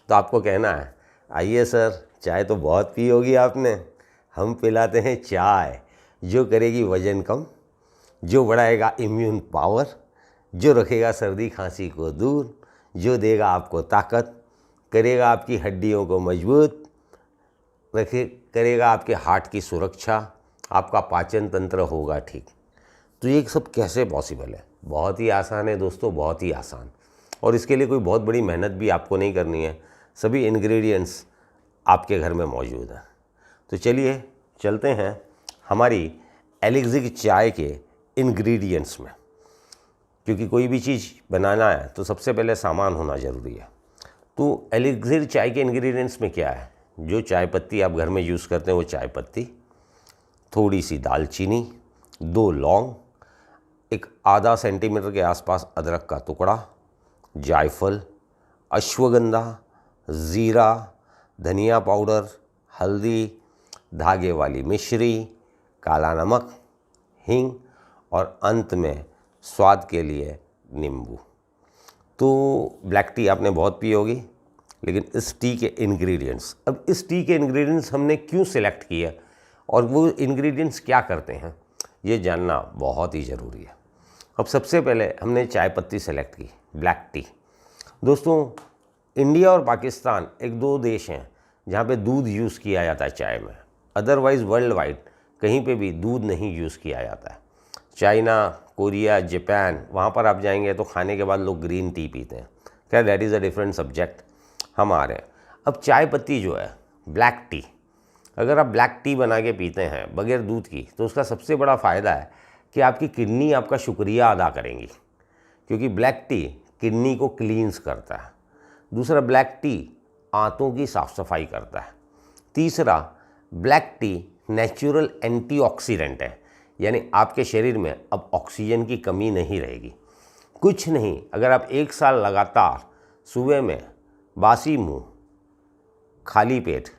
तो आपको कहना है, आइए सर, चाय तो बहुत पी होगी आपने, हम पिलाते हैं चाय जो करेगी वज़न कम, जो बढ़ाएगा इम्यून पावर, जो रखेगा सर्दी खांसी को दूर, जो देगा आपको ताकत, करेगा आपकी हड्डियों को मजबूत, करेगा आपके हार्ट की सुरक्षा, आपका पाचन तंत्र होगा ठीक। तो ये सब कैसे पॉसिबल है? बहुत ही आसान है दोस्तों, बहुत ही आसान। और इसके लिए कोई बहुत बड़ी मेहनत भी आपको नहीं करनी है, सभी इंग्रेडिएंट्स आपके घर में मौजूद हैं। तो चलिए चलते हैं हमारी एलिक्सीर चाय के इंग्रेडिएंट्स में, क्योंकि कोई भी चीज़ बनाना है तो सबसे पहले सामान होना ज़रूरी है। तो एलिक्सीर चाय के इंग्रेडिएंट्स में क्या है? जो चाय पत्ती आप घर में यूज़ करते हैं वो चाय पत्ती, थोड़ी सी दालचीनी, 2 लौंग, एक आधा सेंटीमीटर के आसपास अदरक का टुकड़ा, जायफल, अश्वगंधा, ज़ीरा, धनिया पाउडर, हल्दी, धागे वाली मिश्री, काला नमक, हींग और अंत में स्वाद के लिए नींबू। तो ब्लैक टी आपने बहुत पी होगी, लेकिन इस टी के इंग्रेडिएंट्स, अब इस टी के इंग्रेडिएंट्स हमने क्यों सिलेक्ट किया और वो इंग्रेडिएंट्स क्या करते हैं, ये जानना बहुत ही ज़रूरी है। अब सबसे पहले हमने चाय पत्ती सेलेक्ट की, ब्लैक टी। दोस्तों, इंडिया और पाकिस्तान एक 2 देश हैं जहाँ पे दूध यूज़ किया जाता है चाय में, अदरवाइज़ वर्ल्ड वाइड कहीं पे भी दूध नहीं यूज़ किया जाता है। चाइना, कोरिया, जापान, वहाँ पर आप जाएंगे तो खाने के बाद लोग ग्रीन टी पीते हैं। खैर, that is a different subject. हम आ रहे हैं अब चाय पत्ती जो है, ब्लैक टी, अगर आप ब्लैक टी बना के पीते हैं बगैर दूध की, तो उसका सबसे बड़ा फ़ायदा है कि आपकी किडनी आपका शुक्रिया अदा करेंगी, क्योंकि ब्लैक टी किडनी को क्लींस करता है। दूसरा, ब्लैक टी आंतों की साफ़ सफाई करता है। तीसरा, ब्लैक टी नेचुरल एंटीऑक्सीडेंट है, यानी आपके शरीर में अब ऑक्सीजन की कमी नहीं रहेगी। कुछ नहीं, अगर आप 1 साल लगातार सुबह में बासी मुंह, खाली पेट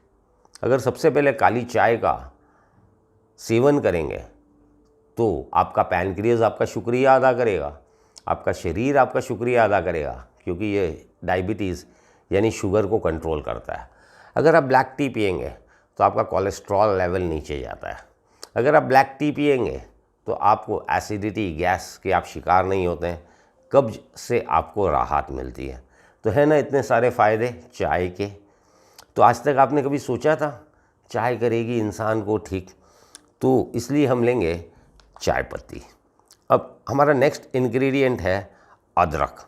अगर सबसे पहले काली चाय का सेवन करेंगे तो आपका पैनक्रियाज आपका शुक्रिया अदा करेगा, आपका शरीर आपका शुक्रिया अदा करेगा, क्योंकि ये डायबिटीज़ यानी शुगर को कंट्रोल करता है। अगर आप ब्लैक टी पिएंगे तो आपका कोलेस्ट्रॉल लेवल नीचे जाता है। अगर आप ब्लैक टी पिएंगे तो आपको एसिडिटी, गैस के आप शिकार नहीं होते हैं, कब्ज से आपको राहत मिलती है। तो है ना इतने सारे फ़ायदे चाय के। तो आज तक आपने कभी सोचा था चाय करेगी इंसान को ठीक? तो इसलिए हम लेंगे चाय पत्ती। अब हमारा नेक्स्ट इंग्रेडिएंट है अदरक।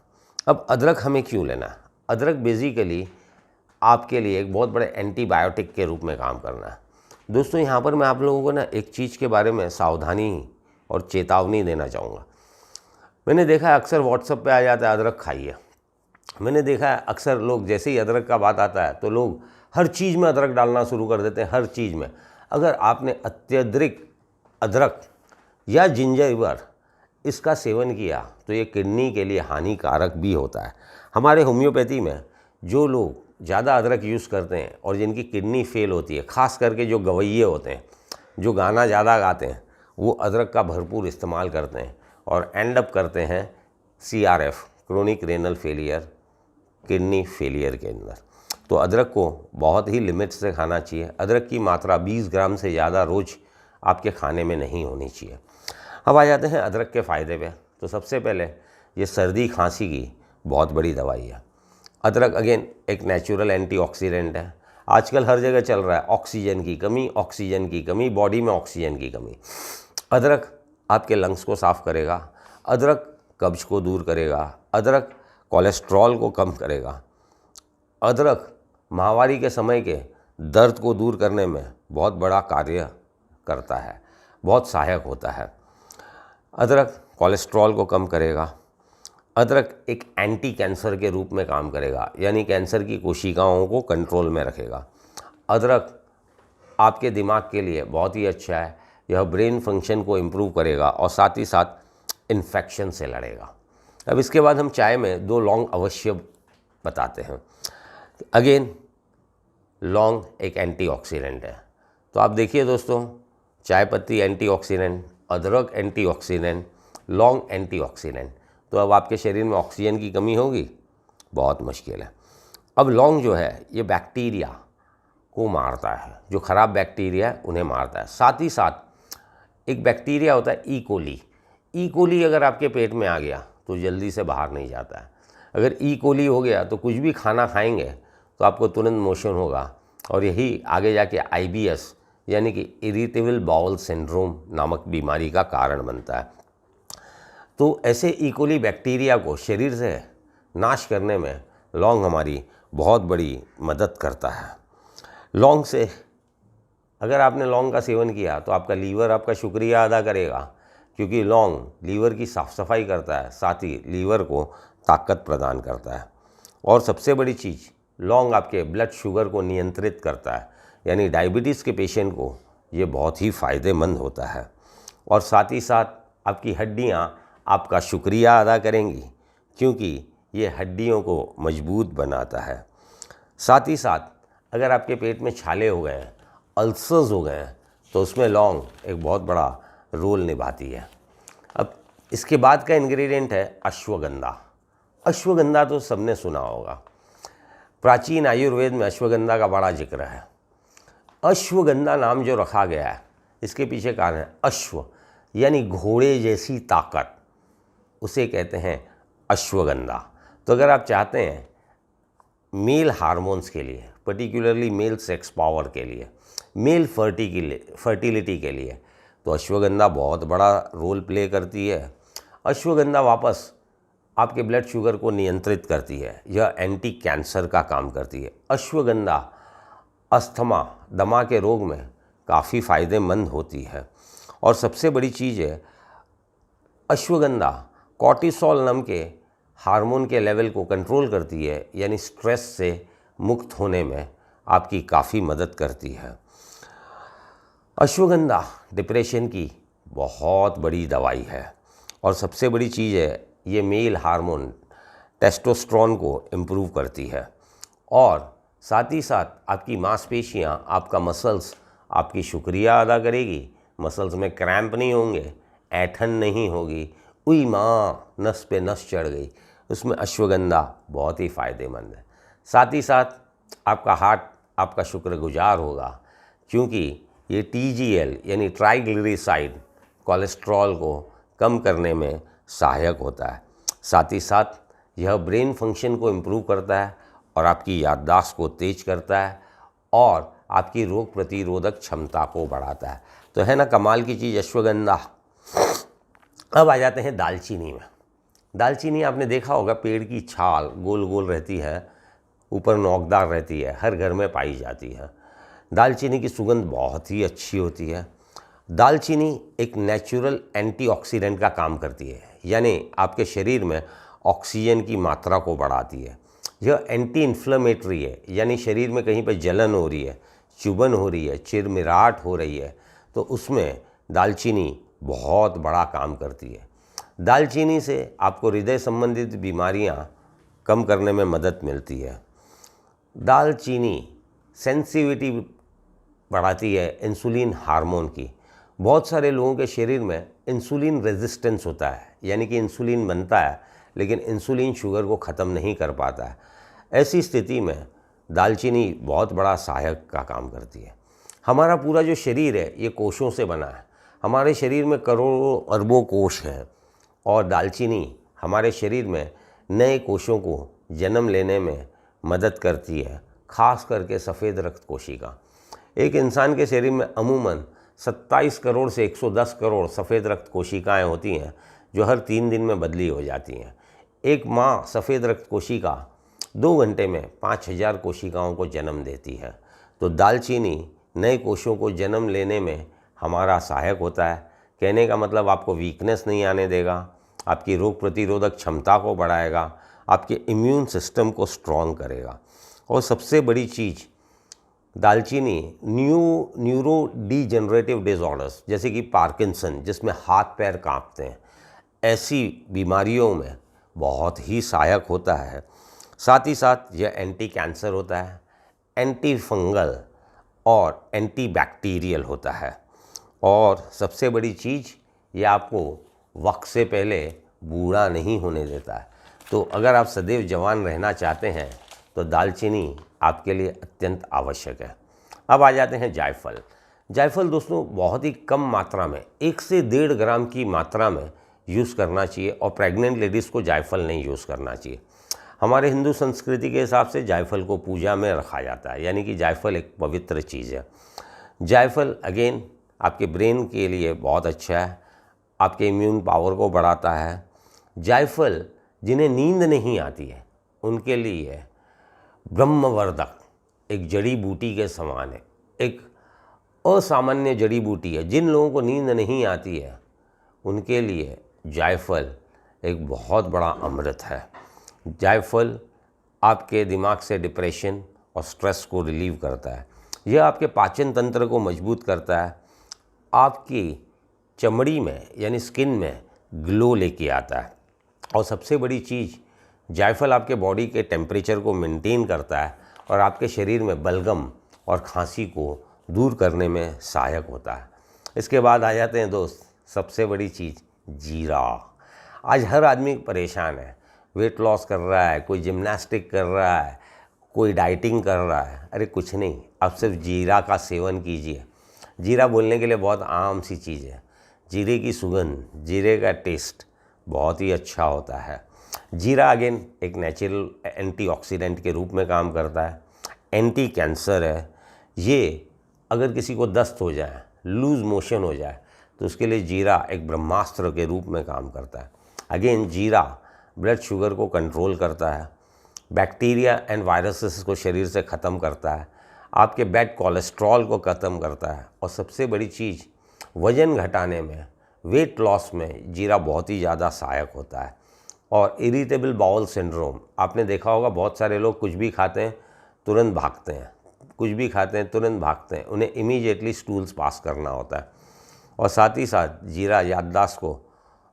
अब अदरक हमें क्यों लेना है? अदरक बेसिकली आपके लिए एक बहुत बड़े एंटीबायोटिक के रूप में काम करना है। दोस्तों, यहाँ पर मैं आप लोगों को ना एक चीज़ के बारे में सावधानी और चेतावनी देना चाहूँगा। मैंने देखा है अक्सर व्हाट्सएप पे आ जाता है अदरक खाइए। मैंने देखा है अक्सर लोग जैसे ही अदरक का बात आता है तो लोग हर चीज़ में अदरक डालना शुरू कर देते हैं, हर चीज़ में। अगर आपने अत्यधिक अदरक या जिंजर इसका सेवन किया तो ये किडनी के लिए हानिकारक भी होता है। हमारे होम्योपैथी में जो लोग ज़्यादा अदरक यूज़ करते हैं और जिनकी किडनी फेल होती है, ख़ास करके जो गवैये होते हैं, जो गाना ज़्यादा गाते हैं, वो अदरक का भरपूर इस्तेमाल करते हैं और एंड अप करते हैं CRF, chronic renal failure, kidney failure के अंदर। तो अदरक को बहुत ही लिमिट से खाना चाहिए। अदरक की मात्रा 20 ग्राम से ज़्यादा रोज़ आपके खाने में नहीं होनी चाहिए। अब आ जाते हैं अदरक के फ़ायदे पे। तो सबसे पहले ये सर्दी खांसी की बहुत बड़ी दवाई है। अदरक अगेन एक नेचुरल एंटीऑक्सीडेंट है। आजकल हर जगह चल रहा है ऑक्सीजन की कमी, ऑक्सीजन की कमी, बॉडी में ऑक्सीजन की कमी। अदरक आपके लंग्स को साफ़ करेगा, अदरक कब्ज को दूर करेगा, अदरक कोलेस्ट्रॉल को कम करेगा, अदरक माहवारी के समय के दर्द को दूर करने में बहुत बड़ा कार्य करता है, बहुत सहायक होता है। अदरक कोलेस्ट्रॉल को कम करेगा। अदरक एक एंटी कैंसर के रूप में काम करेगा, यानी कैंसर की कोशिकाओं को कंट्रोल में रखेगा। अदरक आपके दिमाग के लिए बहुत ही अच्छा है। यह ब्रेन फंक्शन को इम्प्रूव करेगा और साथ ही साथ इन्फेक्शन से लड़ेगा। अब इसके बाद हम चाय में 2 लौंग अवश्य बताते हैं। अगेन लौंग एक एंटीऑक्सीडेंट है। तो आप देखिए दोस्तों, चाय पत्ती एंटीऑक्सीडेंट, अदरक एंटीऑक्सीडेंट, लौंग एंटीऑक्सीडेंट। तो अब आपके शरीर में ऑक्सीजन की कमी होगी, बहुत मुश्किल है। अब लौंग जो है ये बैक्टीरिया को मारता है, जो ख़राब बैक्टीरिया है उन्हें मारता है। साथ ही साथ एक बैक्टीरिया होता है ई कोली। ई कोली अगर आपके पेट में आ गया तो जल्दी से बाहर नहीं जाता है। अगर ई कोली हो गया तो कुछ भी खाना खाएंगे तो आपको तुरंत मोशन होगा, और यही आगे जाके IBS यानी कि इरिटेबल बाउल सिंड्रोम नामक बीमारी का कारण बनता है। तो ऐसे ई कोली बैक्टीरिया को शरीर से नाश करने में लौंग हमारी बहुत बड़ी मदद करता है। लौंग से अगर आपने लौंग का सेवन किया तो आपका लीवर आपका शुक्रिया अदा करेगा, क्योंकि लौंग लीवर की साफ़ सफाई करता है, साथ ही लीवर को ताकत प्रदान करता है। और सबसे बड़ी चीज़, लौंग आपके ब्लड शुगर को नियंत्रित करता है, यानी डायबिटीज़ के पेशेंट को ये बहुत ही फ़ायदेमंद होता है। और साथ ही साथ आपकी हड्डियाँ आपका शुक्रिया अदा करेंगी, क्योंकि ये हड्डियों को मजबूत बनाता है। साथ ही साथ अगर आपके पेट में छाले हो गए हैं, अल्सर्स हो गए हैं, तो उसमें लौंग एक बहुत बड़ा रोल निभाती है। अब इसके बाद का इंग्रेडिएंट है अश्वगंधा। अश्वगंधा तो सबने सुना होगा, प्राचीन आयुर्वेद में अश्वगंधा का बड़ा जिक्र है। अश्वगंधा नाम जो रखा गया है, इसके पीछे कारण है अश्व यानी घोड़े जैसी ताकत, उसे कहते हैं अश्वगंधा। तो अगर आप चाहते हैं मेल हार्मोन्स के लिए, पर्टिकुलरली मेल सेक्स पावर के लिए, मेल फर्टिलिटी के लिए, तो अश्वगंधा बहुत बड़ा रोल प्ले करती है। अश्वगंधा वापस आपके ब्लड शुगर को नियंत्रित करती है, यह एंटी कैंसर का काम करती है। अश्वगंधा अस्थमा, दमा के रोग में काफ़ी फ़ायदेमंद होती है। और सबसे बड़ी चीज़ है, अश्वगंधा कॉर्टिसोल नाम के हार्मोन के लेवल को कंट्रोल करती है, यानी स्ट्रेस से मुक्त होने में आपकी काफ़ी मदद करती है। अश्वगंधा डिप्रेशन की बहुत बड़ी दवाई है। और सबसे बड़ी चीज़ है, ये मेल हार्मोन टेस्टोस्टेरोन को इम्प्रूव करती है। और साथ ही साथ आपकी मांसपेशियाँ, आपका मसल्स आपकी शुक्रिया अदा करेगी। मसल्स में क्रैम्प नहीं होंगे, ऐंठन नहीं होगी, उई माँ नस पे नस चढ़ गई, उसमें अश्वगंधा बहुत ही फ़ायदेमंद है। साथ ही साथ आपका हार्ट आपका शुक्रगुजार होगा, क्योंकि ये TGL यानी ट्राइग्लिसराइड कोलेस्ट्रॉल को कम करने में सहायक होता है। साथ ही साथ यह ब्रेन फंक्शन को इम्प्रूव करता है और आपकी याददाश्त को तेज करता है और आपकी रोग प्रतिरोधक क्षमता को बढ़ाता है। तो है ना कमाल की चीज़ अश्वगंधा। अब आ जाते हैं दालचीनी में। दालचीनी आपने देखा होगा, पेड़ की छाल गोल गोल रहती है, ऊपर नोकदार रहती है, हर घर में पाई जाती है। दालचीनी की सुगंध बहुत ही अच्छी होती है। दालचीनी एक नेचुरल एंटीऑक्सीडेंट का काम करती है, यानी आपके शरीर में ऑक्सीजन की मात्रा को बढ़ाती है। यह एंटी इन्फ्लेमेटरी है, यानी शरीर में कहीं पर जलन हो रही है, चुभन हो रही है, चिरमिराट हो रही है, तो उसमें दालचीनी बहुत बड़ा काम करती है। दालचीनी से आपको हृदय संबंधित बीमारियां कम करने में मदद मिलती है। दालचीनी सेंसिटिविटी बढ़ाती है इंसुलिन हार्मोन की। बहुत सारे लोगों के शरीर में इंसुलिन रेजिस्टेंस होता है, यानी कि इंसुलिन बनता है लेकिन इंसुलिन शुगर को ख़त्म नहीं कर पाता है। ऐसी स्थिति में दालचीनी बहुत बड़ा सहायक का काम करती है। हमारा पूरा जो शरीर है ये कोशों से बना है। हमारे शरीर में करोड़ों अरबों कोश हैं और दालचीनी हमारे शरीर में नए कोशों को जन्म लेने में मदद करती है, खास करके सफ़ेद रक्त कोशिका। एक इंसान के शरीर में अमूमन 27 करोड़ से 110 करोड़ सफ़ेद रक्त कोशिकाएं होती हैं, जो हर 3 दिन में बदली हो जाती हैं। एक माँ सफ़ेद रक्त कोशिका 2 घंटे में 5000 कोशिकाओं को जन्म देती है। तो दालचीनी नए कोशों को जन्म लेने में हमारा सहायक होता है। कहने का मतलब आपको वीकनेस नहीं आने देगा, आपकी रोग प्रतिरोधक क्षमता को बढ़ाएगा, आपके इम्यून सिस्टम को स्ट्रॉन्ग करेगा। और सबसे बड़ी चीज़, दालचीनी न्यूरो डीजनरेटिव डिसऑर्डर्स जैसे कि पार्किंसन, जिसमें हाथ पैर कांपते हैं, ऐसी बीमारियों में बहुत ही सहायक होता है। साथ ही साथ यह एंटी कैंसर होता है, एंटी फंगल और एंटी बैक्टीरियल होता है। और सबसे बड़ी चीज़, ये आपको वक्त से पहले बूढ़ा नहीं होने देता है। तो अगर आप सदैव जवान रहना चाहते हैं तो दालचीनी आपके लिए अत्यंत आवश्यक है। अब आ जाते हैं जायफल। जायफल दोस्तों बहुत ही कम मात्रा में, 1 से 1.5 ग्राम की मात्रा में यूज़ करना चाहिए, और प्रेग्नेंट लेडीज़ को जायफल नहीं यूज़ करना चाहिए। हमारे हिंदू संस्कृति के हिसाब से जायफल को पूजा में रखा जाता है, यानी कि जायफल एक पवित्र चीज़ है। जायफल अगेन आपके ब्रेन के लिए बहुत अच्छा है, आपके इम्यून पावर को बढ़ाता है। जायफल जिन्हें नींद नहीं आती है उनके लिए ब्रह्मवर्धक एक जड़ी बूटी के समान है, एक असामान्य जड़ी बूटी है। जिन लोगों को नींद नहीं आती है उनके लिए जायफल एक बहुत बड़ा अमृत है। जायफल आपके दिमाग से डिप्रेशन और स्ट्रेस को रिलीव करता है। यह आपके पाचन तंत्र को मजबूत करता है, आपकी चमड़ी में यानी स्किन में ग्लो लेके आता है। और सबसे बड़ी चीज़, जायफल आपके बॉडी के टेम्परेचर को मेंटेन करता है और आपके शरीर में बलगम और खांसी को दूर करने में सहायक होता है। इसके बाद आ जाते हैं दोस्त, सबसे बड़ी चीज़ जीरा। आज हर आदमी परेशान है, वेट लॉस कर रहा है, कोई जिम्नास्टिक कर रहा है, कोई डाइटिंग कर रहा है। अरे कुछ नहीं, आप सिर्फ जीरा का सेवन कीजिए। जीरा बोलने के लिए बहुत आम सी चीज़ है। जीरे की सुगंध, जीरे का टेस्ट बहुत ही अच्छा होता है। जीरा अगेन एक नेचुरल एंटीऑक्सीडेंट के रूप में काम करता है, एंटी कैंसर है। ये अगर किसी को दस्त हो जाए, लूज़ मोशन हो जाए, तो उसके लिए जीरा एक ब्रह्मास्त्र के रूप में काम करता है। अगेन जीरा ब्लड शुगर को कंट्रोल करता है, बैक्टीरिया एंड वायरसेस को शरीर से ख़त्म करता है, आपके बैड कोलेस्ट्रॉल को ख़त्म करता है। और सबसे बड़ी चीज़, वज़न घटाने में, वेट लॉस में जीरा बहुत ही ज़्यादा सहायक होता है। और इरिटेबल बाउल सिंड्रोम, आपने देखा होगा बहुत सारे लोग कुछ भी खाते हैं तुरंत भागते हैं, कुछ भी खाते हैं तुरंत भागते हैं, उन्हें इमीडिएटली स्टूल्स पास करना होता है। और साथ ही साथ जीरा याददाश्त को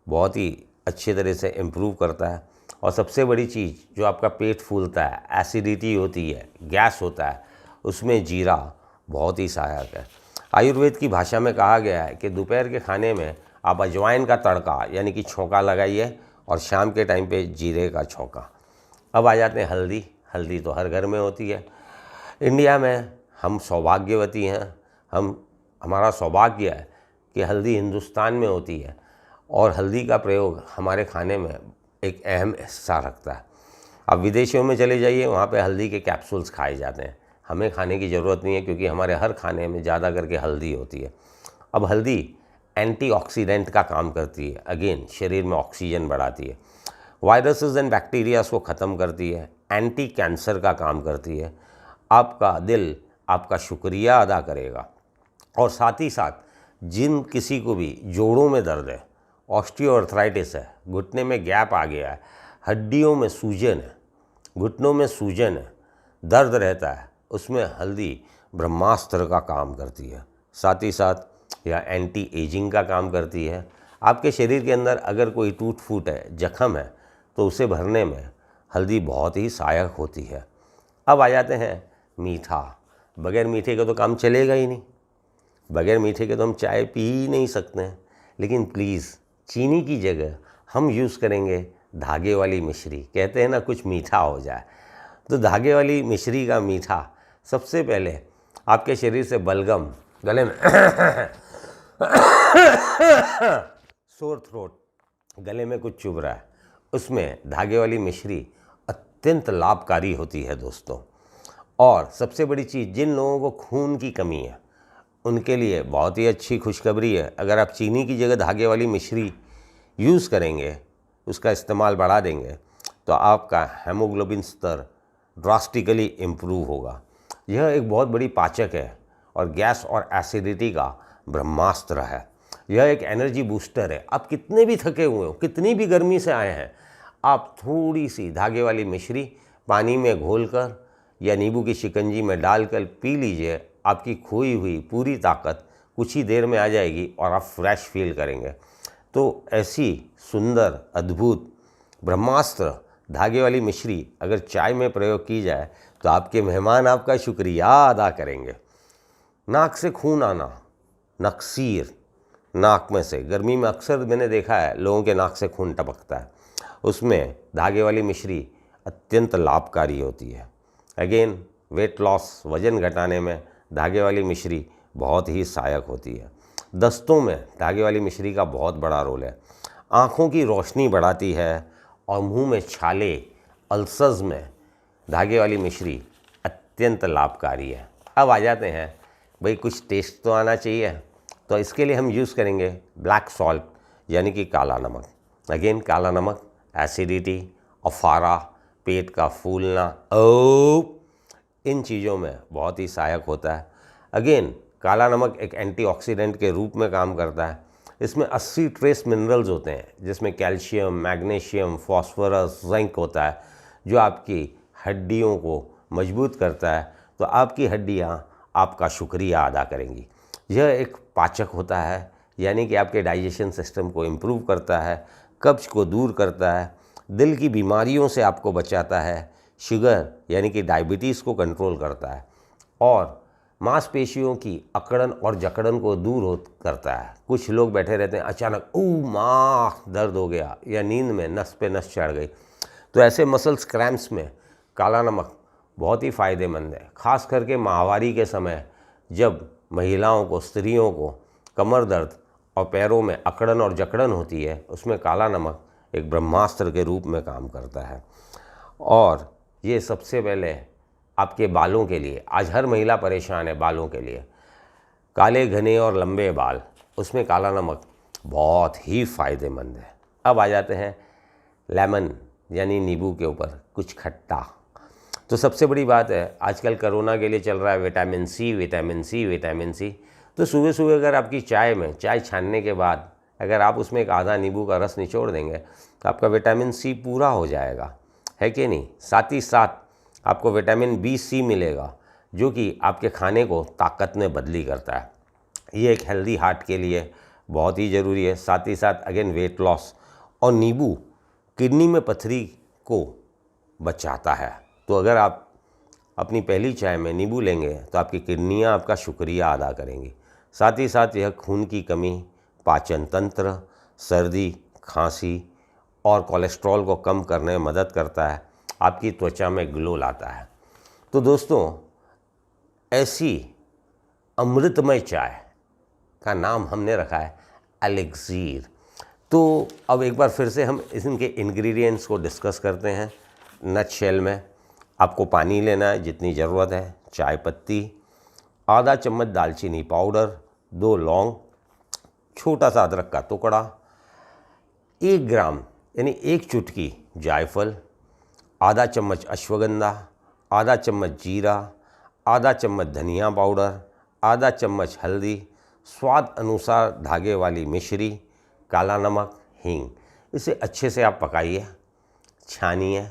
बहुत ही अच्छे तरह से इम्प्रूव करता है। और सबसे बड़ी चीज़, जो आपका पेट फूलता है, एसिडिटी होती है, गैस होता है, उसमें जीरा बहुत ही सहायक है। आयुर्वेद की भाषा में कहा गया है कि दोपहर के खाने में आप अजवाइन का तड़का यानी कि छौंका लगाइए, और शाम के टाइम पे जीरे का छौंका। अब आ जाते हैं हल्दी। हल्दी तो हर घर में होती है। इंडिया में हम सौभाग्यवती हैं, हमारा सौभाग्य है कि हल्दी हिंदुस्तान में होती है, और हल्दी का प्रयोग हमारे खाने में एक अहम हिस्सा रखता है। अब विदेशों में चले जाइए, वहाँ पे हल्दी के कैप्सूल्स खाए जाते हैं। हमें खाने की ज़रूरत नहीं है, क्योंकि हमारे हर खाने में ज़्यादा करके हल्दी होती है। अब हल्दी एंटीऑक्सीडेंट का काम करती है, अगेन शरीर में ऑक्सीजन बढ़ाती है, वायरसेस एंड बैक्टीरियाज को ख़त्म करती है, एंटी कैंसर का काम करती है। आपका दिल आपका शुक्रिया अदा करेगा। और साथ ही साथ जिन किसी को भी जोड़ों में दर्द है, ऑस्टियोआर्थराइटिस है, घुटने में गैप आ गया है, हड्डियों में सूजन है, घुटनों में सूजन है, दर्द रहता है, उसमें हल्दी ब्रह्मास्त्र का काम करती है। साथ ही साथ यह एंटी एजिंग का काम करती है। आपके शरीर के अंदर अगर कोई टूट फूट है, जख्म है, तो उसे भरने में हल्दी बहुत ही सहायक होती है। अब आ जाते हैं मीठा। बगैर मीठे के तो काम चलेगा ही नहीं, बगैर मीठे के तो हम चाय पी ही नहीं सकते हैं। लेकिन प्लीज़ चीनी की जगह हम यूज़ करेंगे धागे वाली मिश्री। कहते हैं ना, कुछ मीठा हो जाए। तो धागे वाली मिश्री का मीठा सबसे पहले आपके शरीर से बलगम, गले में सोर थ्रोट, गले में कुछ चुभ रहा है, उसमें धागे वाली मिश्री अत्यंत लाभकारी होती है दोस्तों। और सबसे बड़ी चीज़, जिन लोगों को खून की कमी है उनके लिए बहुत ही अच्छी खुशखबरी है। अगर आप चीनी की जगह धागे वाली मिश्री यूज़ करेंगे, उसका इस्तेमाल बढ़ा देंगे, तो आपका हेमोग्लोबिन स्तर ड्रास्टिकली इम्प्रूव होगा। यह एक बहुत बड़ी पाचक है और गैस और एसिडिटी का ब्रह्मास्त्र है। यह एक एनर्जी बूस्टर है। आप कितने भी थके हुए हो, कितनी भी गर्मी से आए हैं, आप थोड़ी सी धागे वाली मिश्री पानी में घोलकर या नींबू की शिकंजी में डालकर पी लीजिए, आपकी खोई हुई पूरी ताकत कुछ ही देर में आ जाएगी और आप फ्रेश फील करेंगे। तो ऐसी सुंदर अद्भुत ब्रह्मास्त्र धागे वाली मिश्री अगर चाय में प्रयोग की जाए तो आपके मेहमान आपका शुक्रिया अदा करेंगे। नाक से खून आना, नक्सीर, नाक में से गर्मी में अक्सर मैंने देखा है लोगों के नाक से खून टपकता है, उसमें धागे वाली मिश्री अत्यंत लाभकारी होती है। अगेन वेट लॉस, वज़न घटाने में धागे वाली मिश्री बहुत ही सहायक होती है। दस्तों में धागे वाली मिश्री का बहुत बड़ा रोल है। आँखों की रोशनी बढ़ाती है और मुंह में छाले, अल्सर्स में धागे वाली मिश्री अत्यंत लाभकारी है। अब आ जाते हैं भाई, कुछ टेस्ट तो आना चाहिए, तो इसके लिए हम यूज़ करेंगे ब्लैक सॉल्ट यानी कि काला नमक। अगेन काला नमक एसिडिटी, अफारा, पेट का फूलना, इन चीज़ों में बहुत ही सहायक होता है। अगेन काला नमक एक एंटीऑक्सीडेंट के रूप में काम करता है। इसमें 80 ट्रेस मिनरल्स होते हैं, जिसमें कैल्शियम, मैग्नीशियम, फास्फोरस, जिंक होता है, जो आपकी हड्डियों को मजबूत करता है। तो आपकी हड्डियाँ आपका शुक्रिया अदा करेंगी। यह एक पाचक होता है, यानी कि आपके डाइजेशन सिस्टम को इम्प्रूव करता है, कब्ज को दूर करता है, दिल की बीमारियों से आपको बचाता है, शुगर यानी कि डायबिटीज़ को कंट्रोल करता है और मांसपेशियों की अकड़न और जकड़न को दूर करता है। कुछ लोग बैठे रहते हैं, अचानक माँ दर्द हो गया या नींद में नस पे नस चढ़ गई, तो ऐसे मसल्स क्रैम्प्स में काला नमक बहुत ही फ़ायदेमंद है। ख़ास करके माहवारी के समय जब महिलाओं को, स्त्रियों को कमर दर्द और पैरों में अकड़न और जकड़न होती है, उसमें काला नमक एक ब्रह्मास्त्र के रूप में काम करता है। और ये सबसे पहले आपके बालों के लिए, आज हर महिला परेशान है बालों के लिए, काले घने और लंबे बाल, उसमें काला नमक बहुत ही फ़ायदेमंद है। अब आ जाते हैं लेमन यानी नींबू के ऊपर कुछ खट्टा। तो सबसे बड़ी बात है, आजकल कोरोना के लिए चल रहा है vitamin C, vitamin C, vitamin C. तो सुबह सुबह अगर आपकी चाय में, चाय छानने के बाद अगर आप उसमें एक आधा नींबू का रस निचोड़ देंगे तो आपका विटामिन सी पूरा हो जाएगा, है कि नहीं। साथ ही साथ आपको विटामिन बी सी मिलेगा, जो कि आपके खाने को ताकत में बदली करता है। ये एक हेल्दी हार्ट के लिए बहुत ही ज़रूरी है। साथ ही साथ अगेन वेट लॉस, और नींबू किडनी में पथरी को बचाता है। तो अगर आप अपनी पहली चाय में नींबू लेंगे तो आपकी किडनियाँ आपका शुक्रिया अदा करेंगी। साथ ही साथ यह खून की कमी, पाचन तंत्र, सर्दी, खांसी और कोलेस्ट्रॉल को कम करने में मदद करता है, आपकी त्वचा में ग्लो लाता है। तो दोस्तों, ऐसी अमृतमय चाय का नाम हमने रखा है एलिक्सीर। तो अब एक बार फिर से हम इनके इंग्रेडिएंट्स को डिस्कस करते हैं। नट शेल में आपको पानी लेना है जितनी ज़रूरत है, चाय पत्ती, आधा चम्मच दालचीनी पाउडर, 2 लौंग, छोटा सा अदरक का टुकड़ा, 1 ग्राम यानी 1 चुटकी जायफल, आधा चम्मच अश्वगंधा, आधा चम्मच जीरा, आधा चम्मच धनिया पाउडर, आधा चम्मच हल्दी, स्वाद अनुसार धागे वाली मिश्री, काला नमक, हींग। इसे अच्छे से आप पकाइए, छानिए,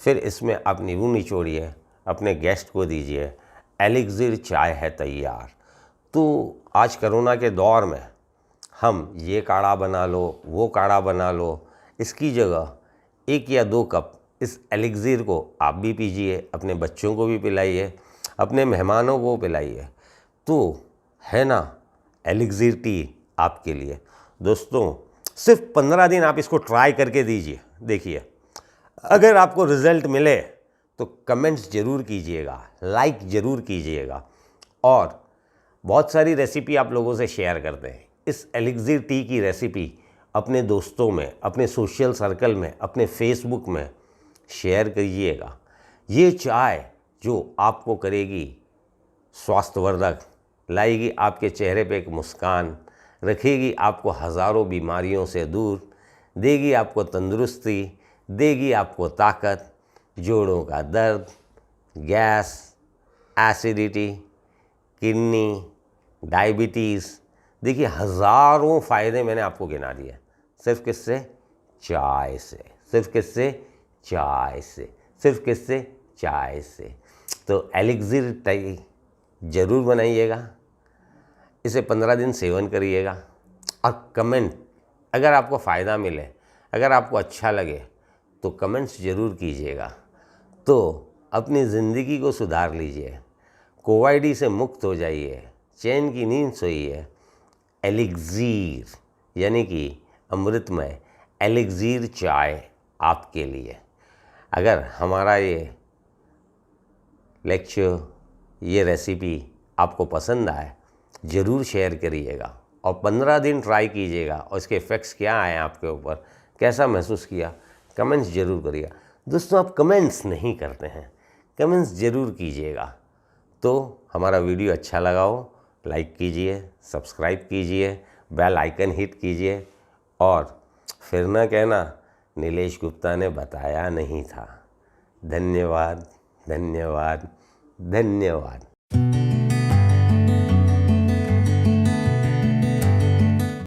फिर इसमें आप नींबू निचोड़िए, अपने गेस्ट को दीजिए। एलिक्सीर चाय है तैयार। तो आज कोरोना के दौर में हम ये काढ़ा बना लो, वो काढ़ा बना लो, इसकी जगह 1 या 2 कप इस एलिक्सीर को आप भी पीजिए, अपने बच्चों को भी पिलाइए, अपने मेहमानों को पिलाइए। तो है ना एलिक्सीर टी आपके लिए। दोस्तों, सिर्फ 15 दिन आप इसको ट्राई करके दीजिए, देखिए अगर आपको रिज़ल्ट मिले तो कमेंट्स ज़रूर कीजिएगा, लाइक ज़रूर कीजिएगा, और बहुत सारी रेसिपी आप लोगों से शेयर करते हैं। इस एलिक्सीर टी की रेसिपी अपने दोस्तों में, अपने सोशल सर्कल में, अपने फेसबुक में शेयर कीजिएगा। ये चाय जो आपको करेगी स्वास्थ्यवर्धक, लाएगी आपके चेहरे पे एक मुस्कान, रखेगी आपको हज़ारों बीमारियों से दूर, देगी आपको तंदुरुस्ती, देगी आपको ताकत, जोड़ों का दर्द, गैस, एसिडिटी, किडनी, डायबिटीज़, देखिए हज़ारों फ़ायदे मैंने आपको गिना दिए। सिर्फ किससे? चाय से। सिर्फ किससे? चाय से। सिर्फ किससे? चाय से। तो एलिक्सिर टी ज़रूर बनाइएगा, इसे 15 दिन सेवन करिएगा और कमेंट, अगर आपको फ़ायदा मिले, अगर आपको अच्छा लगे तो कमेंट्स ज़रूर कीजिएगा। तो अपनी ज़िंदगी को सुधार लीजिए, कोवाइडी से मुक्त हो जाइए, चैन की नींद सोइए। एलिक्सिर यानी कि अमृतमय एलिक्सिर चाय आपके लिए। अगर हमारा ये लेक्चर, ये रेसिपी आपको पसंद आए ज़रूर शेयर करिएगा और 15 दिन ट्राई कीजिएगा और इसके इफ़ेक्ट्स क्या आए आपके ऊपर, कैसा महसूस किया, कमेंट्स ज़रूर करिएगा। दोस्तों, आप कमेंट्स नहीं करते हैं, कमेंट्स ज़रूर कीजिएगा। तो हमारा वीडियो अच्छा लगा हो लाइक कीजिए, सब्सक्राइब कीजिए, बेल आइकन हिट कीजिए और फिर ना कहना नीलेश गुप्ता ने बताया नहीं था। धन्यवाद, धन्यवाद, धन्यवाद।